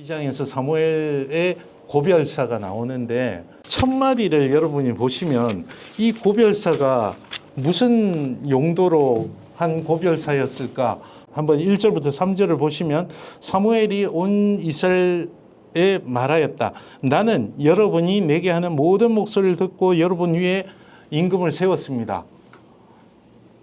12장에서 사무엘의 고별사가 나오는데 첫 마디를 여러분이 보시면 이 고별사가 무슨 용도로 한 고별사였을까? 한번 1절부터 3절을 보시면 사무엘이 온 이스라엘에 말하였다. 나는 여러분이 내게 하는 모든 목소리를 듣고 여러분 위에 임금을 세웠습니다.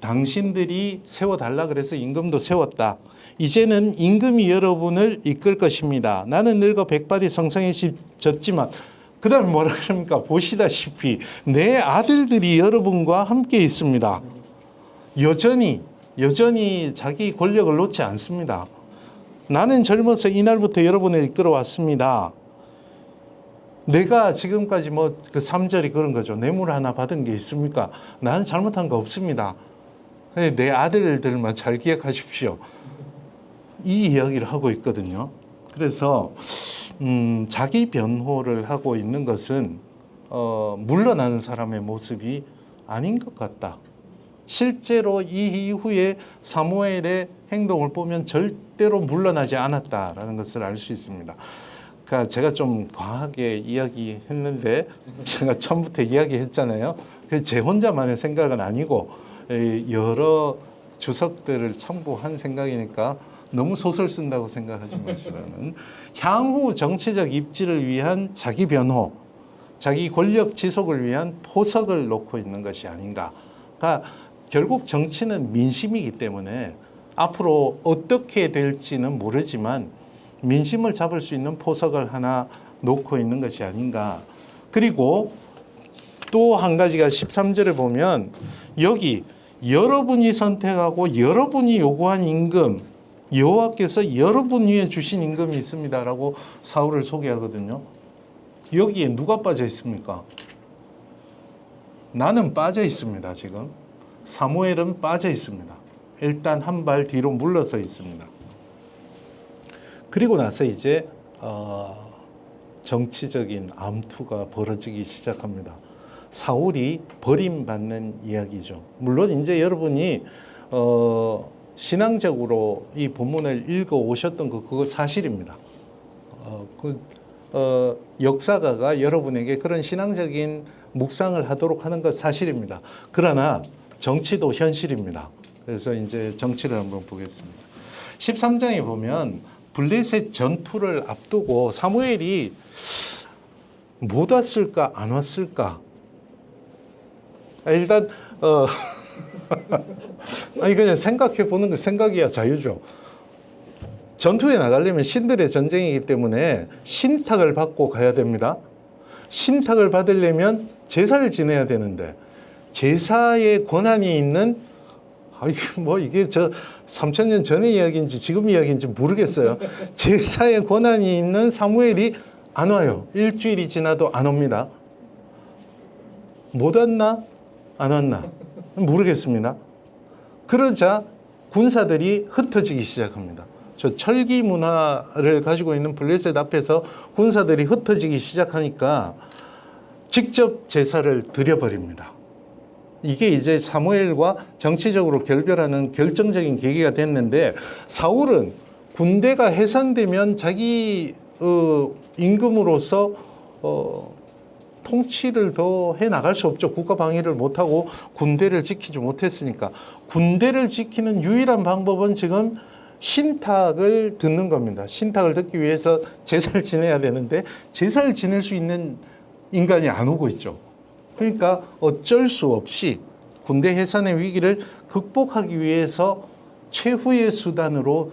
당신들이 세워달라 그래서 임금도 세웠다. 이제는 임금이 여러분을 이끌 것입니다. 나는 늙어 백발이 성성해졌지만 그 다음에 뭐라 그럽니까? 보시다시피 내 아들들이 여러분과 함께 있습니다. 여전히 자기 권력을 놓지 않습니다. 나는 젊어서 이날부터 여러분을 이끌어 왔습니다. 내가 지금까지 그 3절이 그런 거죠. 뇌물 하나 받은 게 있습니까? 나는 잘못한 거 없습니다. 내 아들들만 잘 기억하십시오. 이 이야기를 하고 있거든요. 그래서 자기 변호를 하고 있는 것은 물러나는 사람의 모습이 아닌 것 같다. 실제로 이 이후에 사무엘의 행동을 보면 절대로 물러나지 않았다라는 것을 알 수 있습니다. 그러니까 제가 좀 과하게 이야기했는데 제가 처음부터 이야기했잖아요. 제 혼자만의 생각은 아니고 여러 주석들을 참고한 생각이니까 너무 소설 쓴다고 생각하지 마시라는 향후 정치적 입지를 위한 자기 변호, 자기 권력 지속을 위한 포석을 놓고 있는 것이 아닌가. 그러니까 결국 정치는 민심이기 때문에 앞으로 어떻게 될지는 모르지만 민심을 잡을 수 있는 포석을 하나 놓고 있는 것이 아닌가. 그리고 또 한 가지가 13절에 보면 여기 여러분이 선택하고 여러분이 요구한 임금, 여호와께서 여러분 위에 주신 임금이 있습니다라고 사울을 소개하거든요. 여기에 누가 빠져 있습니까? 나는 빠져 있습니다. 지금 사무엘은 빠져 있습니다. 일단 한 발 뒤로 물러서 있습니다. 그리고 나서 이제 정치적인 암투가 벌어지기 시작합니다. 사울이 버림받는 이야기죠. 물론 이제 여러분이 신앙적으로 이 본문을 읽어 오셨던 그거 사실입니다. 역사가가 여러분에게 그런 신앙적인 묵상을 하도록 하는 것 사실입니다. 그러나 정치도 현실입니다. 그래서 이제 정치를 한번 보겠습니다. 13장에 보면 블레셋 전투를 앞두고 사무엘이 못 왔을까 안 왔을까? 일단 아니 그냥 생각해 보는 거 생각이야 자유죠. 전투에 나가려면 신들의 전쟁이기 때문에 신탁을 받고 가야 됩니다. 신탁을 받으려면 제사를 지내야 되는데 제사의 권한이 있는 이게 저 3000년 전의 이야기인지 지금 이야기인지 모르겠어요. 제사의 권한이 있는 사무엘이 안 와요. 일주일이 지나도 안 옵니다. 못 왔나? 안 왔나? 모르겠습니다. 그러자 군사들이 흩어지기 시작합니다. 저 철기 문화를 가지고 있는 블레셋 앞에서 군사들이 흩어지기 시작하니까 직접 제사를 드려버립니다. 이게 이제 사무엘과 정치적으로 결별하는 결정적인 계기가 됐는데 사울은 군대가 해산되면 자기 임금으로서 통치를 더 해나갈 수 없죠. 국가 방위를 못하고 군대를 지키지 못했으니까. 군대를 지키는 유일한 방법은 지금 신탁을 듣는 겁니다. 신탁을 듣기 위해서 제사를 지내야 되는데 제사를 지낼 수 있는 인간이 안 오고 있죠. 그러니까 어쩔 수 없이 군대 해산의 위기를 극복하기 위해서 최후의 수단으로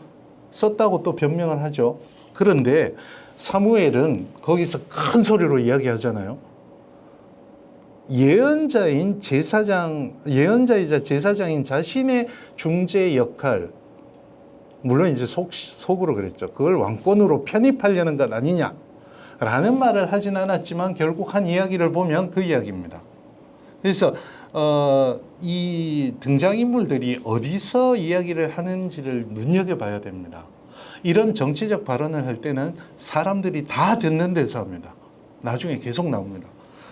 썼다고 또 변명을 하죠. 그런데 사무엘은 거기서 큰 소리로 이야기하잖아요. 예언자이자 제사장인 자신의 중재 역할, 물론 이제 속으로 그랬죠. 그걸 왕권으로 편입하려는 것 아니냐 라는 말을 하진 않았지만 결국 한 이야기를 보면 그 이야기입니다. 그래서 이 등장인물들이 어디서 이야기를 하는지를 눈여겨봐야 됩니다. 이런 정치적 발언을 할 때는 사람들이 다 듣는 데서 합니다. 나중에 계속 나옵니다.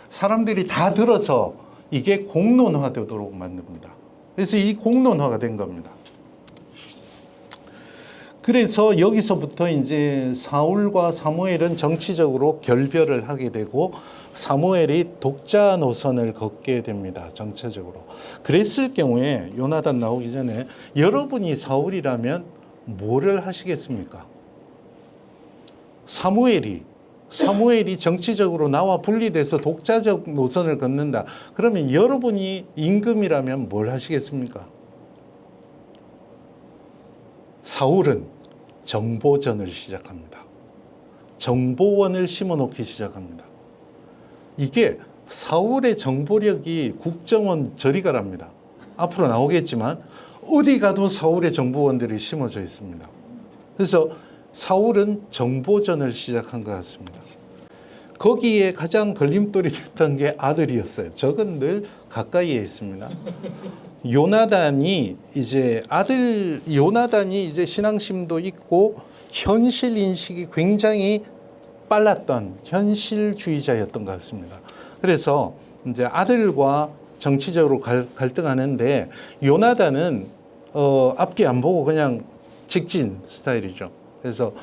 사람들이 다 들어서 이게 공론화되도록 만듭니다. 그래서 이 공론화가 된 겁니다. 그래서 여기서부터 이제 사울과 사무엘은 정치적으로 결별을 하게 되고 사무엘이 독자 노선을 걷게 됩니다. 정체적으로. 그랬을 경우에 요나단 나오기 전에 여러분이 사울이라면 뭐를 하시겠습니까? 사무엘이 정치적으로 나와 분리돼서 독자적 노선을 걷는다. 그러면 여러분이 임금이라면 뭘 하시겠습니까? 사울은 정보전을 시작합니다. 정보원을 심어놓기 시작합니다. 이게 사울의 정보력이 국정원 저리 가랍니다. 앞으로 나오겠지만 어디 가도 사울의 정보원들이 심어져 있습니다. 그래서 사울은 정보전을 시작한 것 같습니다. 거기에 가장 걸림돌이 됐던 게 아들이었어요. 적은 늘 가까이에 있습니다. 요나단이 이제 신앙심도 있고 현실 인식이 굉장히 빨랐던 현실주의자였던 것 같습니다. 그래서 이제 아들과 정치적으로 갈등하는데 요나단은 앞뒤 안 보고 그냥 직진 스타일이죠. 그래서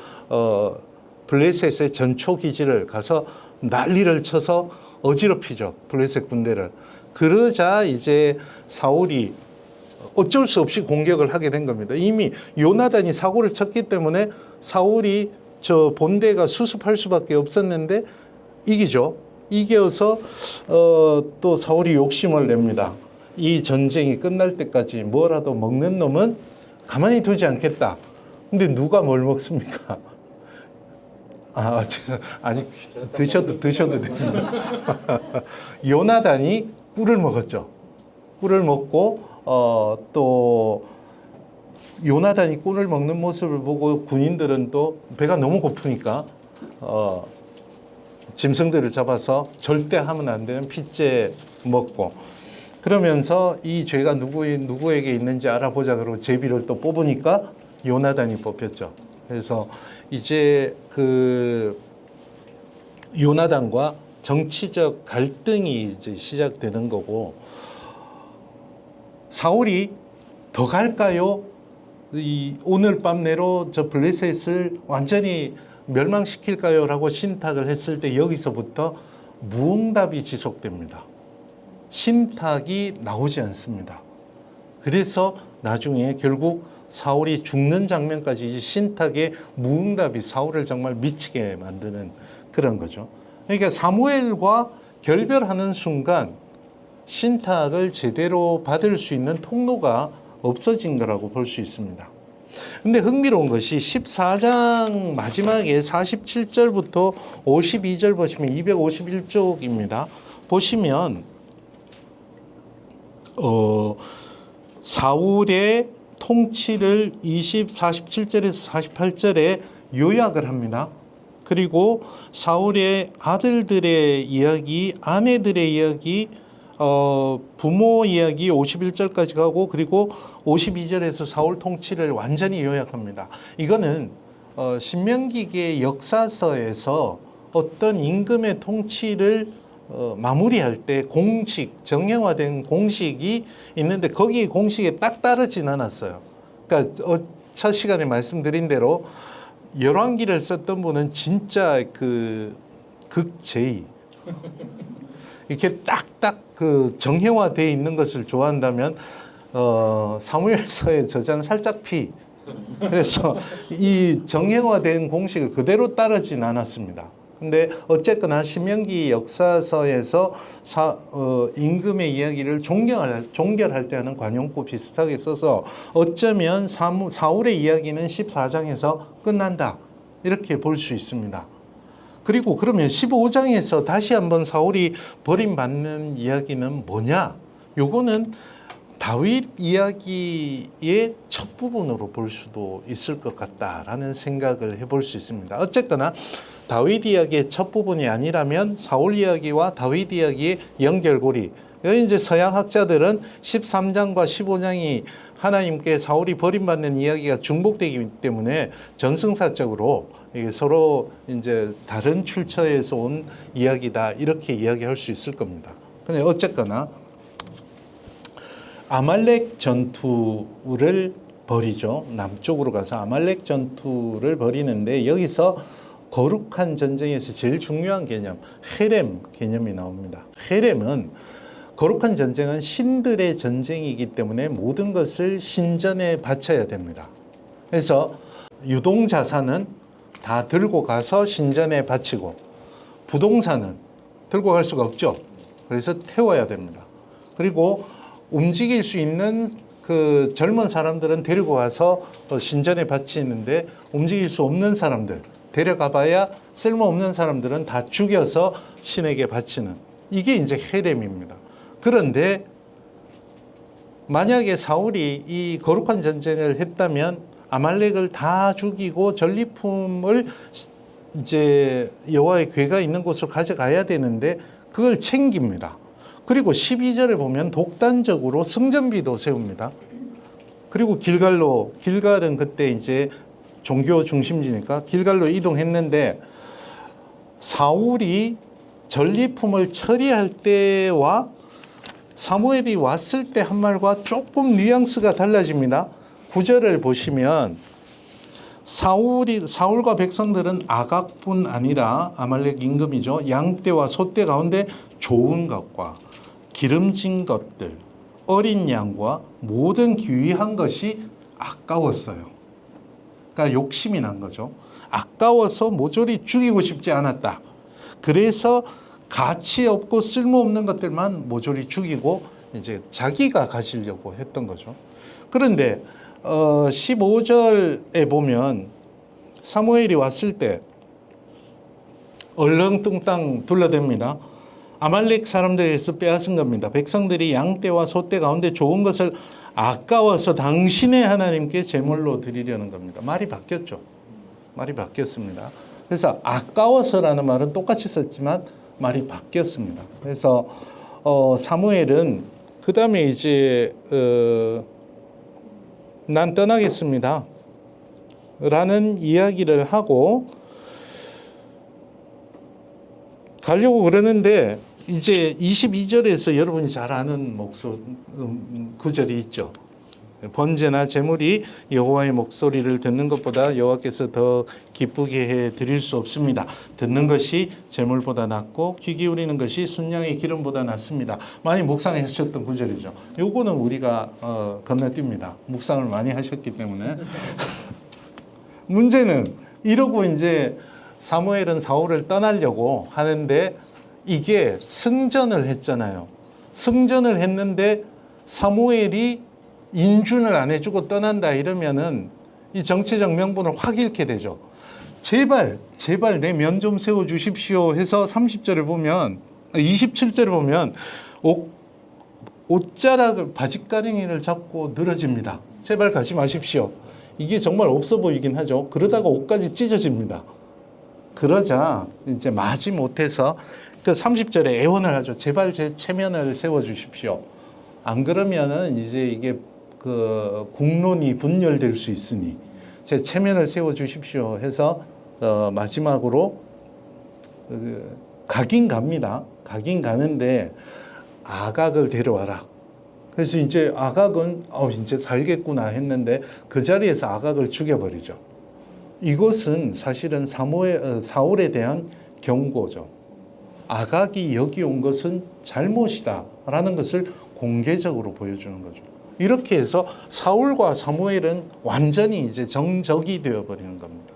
블레셋의 전초 기지를 가서 난리를 쳐서 어지럽히죠. 블레셋 군대를. 그러자 이제 사울이 어쩔 수 없이 공격을 하게 된 겁니다. 이미 요나단이 사고를 쳤기 때문에 사울이 저 본대가 수습할 수밖에 없었는데 이기죠. 이겨서 또 사울이 욕심을 냅니다. 이 전쟁이 끝날 때까지 뭐라도 먹는 놈은 가만히 두지 않겠다. 근데 누가 뭘 먹습니까? 아니 드셔도 됩니다. 요나단이 꿀을 먹었죠. 꿀을 먹고 또 요나단이 꿀을 먹는 모습을 보고 군인들은 또 배가 너무 고프니까 짐승들을 잡아서 절대 하면 안 되는 핏째 먹고 그러면서 이 죄가 누구에게 있는지 알아보자 그러고 제비를 또 뽑으니까 요나단이 뽑혔죠. 그래서 이제 그 요나단과 정치적 갈등이 이제 시작되는 거고 사울이 더 갈까요? 오늘 밤 내로 저 블레셋을 완전히 멸망시킬까요? 라고 신탁을 했을 때 여기서부터 무응답이 지속됩니다. 신탁이 나오지 않습니다. 그래서 나중에 결국 사울이 죽는 장면까지 신탁의 무응답이 사울을 정말 미치게 만드는 그런 거죠. 그러니까 사무엘과 결별하는 순간 신탁을 제대로 받을 수 있는 통로가 없어진 거라고 볼 수 있습니다. 근데 흥미로운 것이 14장 마지막에 47절부터 52절 보시면 251쪽입니다. 보시면 사울의 통치를 47절에서 48절에 요약을 합니다. 그리고 사울의 아들들의 이야기, 아내들의 이야기, 부모 이야기 51절까지 가고 그리고 52절에서 사울 통치를 완전히 요약합니다. 이거는 신명기의 역사서에서 어떤 임금의 통치를 마무리할 때 공식, 정형화된 공식이 있는데 거기 공식에 딱 따르진 않았어요. 그러니까 첫 시간에 말씀드린 대로 열왕기를 썼던 분은 진짜 그 극제의 이렇게 딱딱 그 정형화되어 있는 것을 좋아한다면 사무엘서의 저장 살짝 피. 그래서 이 정형화된 공식을 그대로 따르진 않았습니다. 근데 어쨌거나 신명기 역사서에서 임금의 이야기를 종결할 때 하는 관용구 비슷하게 써서 어쩌면 사울의 이야기는 14장에서 끝난다. 이렇게 볼 수 있습니다. 그리고 그러면 15장에서 다시 한번 사울이 버림받는 이야기는 뭐냐? 요거는 다윗 이야기의 첫 부분으로 볼 수도 있을 것 같다라는 생각을 해볼 수 있습니다. 어쨌거나 다윗 이야기의 첫 부분이 아니라면 사울 이야기와 다윗 이야기의 연결고리. 여기 이제 서양 학자들은 13장과 15장이 하나님께 사울이 버림받는 이야기가 중복되기 때문에 전승사적으로 이게 서로 이제 다른 출처에서 온 이야기다 이렇게 이야기할 수 있을 겁니다. 근데 어쨌거나 아말렉 전투를 벌이죠. 남쪽으로 가서 아말렉 전투를 벌이는데 여기서 거룩한 전쟁에서 제일 중요한 개념, 헤렘 개념이 나옵니다. 헤렘은 거룩한 전쟁은 신들의 전쟁이기 때문에 모든 것을 신전에 바쳐야 됩니다. 그래서 유동자산은 다 들고 가서 신전에 바치고 부동산은 들고 갈 수가 없죠. 그래서 태워야 됩니다. 그리고 움직일 수 있는 그 젊은 사람들은 데리고 와서 신전에 바치는데 움직일 수 없는 사람들 데려가 봐야 쓸모없는 사람들은 다 죽여서 신에게 바치는 이게 이제 헤렘입니다. 그런데 만약에 사울이 이 거룩한 전쟁을 했다면 아말렉을 다 죽이고 전리품을 이제 여호와의 궤가 있는 곳으로 가져가야 되는데 그걸 챙깁니다. 그리고 12절에 보면 독단적으로 성전비도 세웁니다. 그리고 길갈은 그때 이제 종교 중심지니까 길갈로 이동했는데 사울이 전리품을 처리할 때와 사무엘이 왔을 때 한 말과 조금 뉘앙스가 달라집니다. 9절을 보시면 사울과 백성들은 아각뿐 아니라 아말렉 임금이죠. 양떼와 소떼 가운데 좋은 것과 기름진 것들, 어린 양과 모든 귀한 것이 아까웠어요. 그러니까 욕심이 난 거죠. 아까워서 모조리 죽이고 싶지 않았다. 그래서 가치 없고 쓸모없는 것들만 모조리 죽이고 이제 자기가 가지려고 했던 거죠. 그런데 15절에 보면 사무엘이 왔을 때 얼렁뚱땅 둘러댑니다. 아말렉 사람들에서 빼앗은 겁니다. 백성들이 양떼와 소떼 가운데 좋은 것을 아까워서 당신의 하나님께 제물로 드리려는 겁니다. 말이 바뀌었죠. 말이 바뀌었습니다. 그래서 아까워서라는 말은 똑같이 썼지만 말이 바뀌었습니다. 그래서 사무엘은 그 다음에 이제 난 떠나겠습니다 라는 이야기를 하고 가려고 그러는데 이제 22절에서 여러분이 잘 아는 구절이 있죠. 번제나 제물이 여호와의 목소리를 듣는 것보다 여호와께서 더 기쁘게 해 드릴 수 없습니다. 듣는 것이 제물보다 낫고 귀 기울이는 것이 순양의 기름보다 낫습니다. 많이 묵상하셨던 구절이죠. 요거는 우리가 건너뜁니다. 묵상을 많이 하셨기 때문에. 문제는 이러고 이제 사무엘은 사울을 떠나려고 하는데 이게 승전을 했잖아요. 승전을 했는데 사무엘이 인준을 안 해주고 떠난다 이러면은 이 정치적 명분을 확 잃게 되죠. 제발 내 면 좀 세워 주십시오 해서 30절을 보면 27절을 보면 옷자락을 바짓가랭이를 잡고 늘어집니다. 제발 가지 마십시오. 이게 정말 없어 보이긴 하죠. 그러다가 옷까지 찢어집니다. 그러자 이제 마지 못해서 그 30절에 애원을 하죠. 제발 제 체면을 세워 주십시오. 안 그러면은 이제 이게 그 국론이 분열될 수 있으니 제 체면을 세워 주십시오 해서 마지막으로 가긴 갑니다. 가긴 가는데 아각을 데려와라. 그래서 이제 아각은 이제 살겠구나 했는데 그 자리에서 아각을 죽여버리죠. 이것은 사실은 사울에 대한 경고죠. 아각이 여기 온 것은 잘못이다라는 것을 공개적으로 보여주는 거죠. 이렇게 해서 사울과 사무엘은 완전히 이제 정적이 되어버리는 겁니다.